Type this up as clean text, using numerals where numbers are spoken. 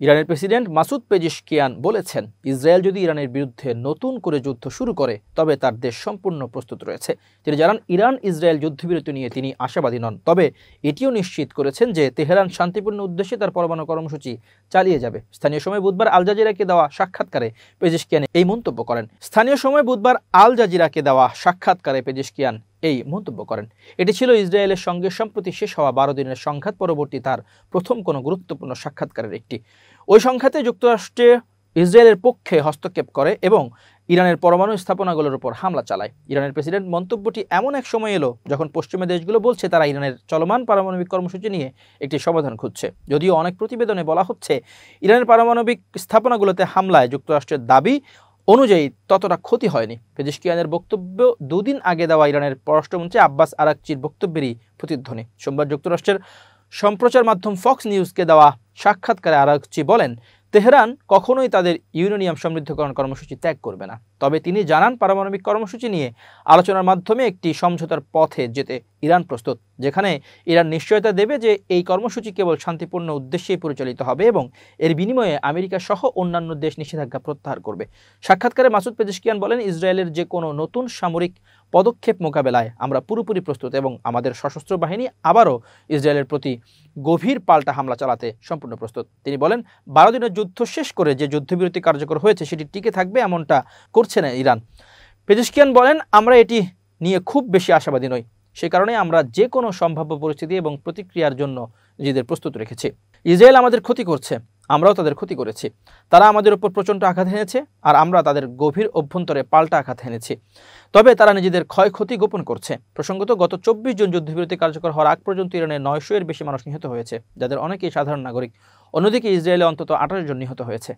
ইরানের president Masoud Pezeshkian বলেছেন, Israel যদি ইরানের বিরুদ্ধে নতুন করে যুদ্ধ শুরু করে তবে তার দেশ সম্পূর্ণ প্রস্তুত রয়েছে। তিনি জানান, ইরান ইসরায়েল যুদ্ধবিরতি নিয়ে তিনি আশাবাদী নন, তবে এটিও নিশ্চিত করেছেন যে তেহরান শান্তিপূর্ণ উদ্দেশ্যে তার পরমাণু কর্মসূচি চালিয়ে যাবে। স্থানীয় সময় বুধবার আল জাজিরাকে দেওয়া সাক্ষাৎকারে পেজিশকিয়ান এই মন্তব্য করেন। এটি ছিল ইসরায়েলের সঙ্গে সম্প্রতি শেষ হওয়া 12 দিনের সংঘাত পরবর্তী তার প্রথম কোনো গুরুত্বপূর্ণ সাক্ষাৎকারের একটি। ওই সংঘাতে যুক্তরাষ্ট্রে ইসরায়েলের পক্ষে হস্তক্ষেপ করে এবং ইরানের পরমাণু স্থাপনাগুলোর উপর হামলা চালায়। ইরানের প্রেসিডেন্ট মন্তব্যটি এমন এক সময় এলো যখন পশ্চিমা দেশগুলো বলছে তারা ইরানের চলমান পারমাণবিক কর্মসূচি নিয়ে একটি সমাধান খুঁজছে। যদিও অনেক প্রতিবেদনে বলা হচ্ছে ইরানের পারমাণবিক স্থাপনাগুলোতে হামলায় যুক্তরাষ্ট্রের দাবি অনুযায়ী ততটা ক্ষতি হয়নি। পেজিশকিয়ানের বক্তব্য দুদিন আগে দেওয়া ইরানের পররাষ্ট্রমন্ত্রী আব্বাস আরাকচির বক্তব্যেরই প্রতিধ্বনি। সোমবার যুক্তরাষ্ট্রের সম্প্রচার মাধ্যম ফক্স নিউজকে দেওয়া সাক্ষাৎকারে আরাকচি বলেন, তেহরান কখনোই তাদের ইউরেনিয়াম সমৃদ্ধকরণ কর্মসূচি ত্যাগ করবে না। তবে তিনি জানান, পারমাণবিক কর্মসূচি নিয়ে আলোচনার মাধ্যমে একটি সমঝোতার পথে যেতে ইরান প্রস্তুত, যেখানে ইরান নিশ্চয়তা দেবে যে এই কর্মসূচি কেবল শান্তিপূর্ণ উদ্দেশ্যেই পরিচালিত হবে এবং এর বিনিময়ে আমেরিকা সহ অন্যান্য দেশ নিষেধাজ্ঞা প্রত্যাহার করবে। সাক্ষাৎকারে মাসুদ পেজিশকিয়ান বলেন, ইসরায়েলের যে কোনো নতুন সামরিক পদক্ষেপ মোকাবেলায় আমরা পুরোপুরি প্রস্তুত এবং আমাদের সশস্ত্র বাহিনী আবারও ইসরায়েলের প্রতি গভীর পাল্টা হামলা চালাতে সম্পূর্ণ প্রস্তুত। তিনি বলেন, 12 দিনের যুদ্ধ শেষ করে যে যুদ্ধবিরতি কার্যকর হয়েছে সেটি টিকে থাকবে এমনটা করছে না ইরান। পেজিশকিয়ান বলেন, আমরা এটি নিয়ে খুব বেশি আশাবাদী নই, সে কারণে আমরা যে কোনো সম্ভাব্য পরিস্থিতি এবং প্রতিক্রিয়ার জন্য নিজেদের প্রস্তুত রেখেছি। ইসরায়েল আমাদের ক্ষতি করছে, আমরাও তাদের ক্ষতি করেছি। তারা আমাদের উপর প্রচণ্ড আঘাত হেনেছে আর আমরা তাদের গভীর অভ্যন্তরে পাল্টা আঘাত হেনেছি। তবে তারা নিজেদের ক্ষয়ক্ষতি গোপন করছে। প্রসঙ্গত, গত 24 জুন যুদ্ধবিরতি কার্যকর হওয়ার আগ পর্যন্ত ইরানে 900 এর বেশি মানুষ নিহত হয়েছে, যাদের অনেকেই সাধারণ নাগরিক। অন্যদিকে ইসরায়েলে অন্তত 28 জন নিহত হয়েছে।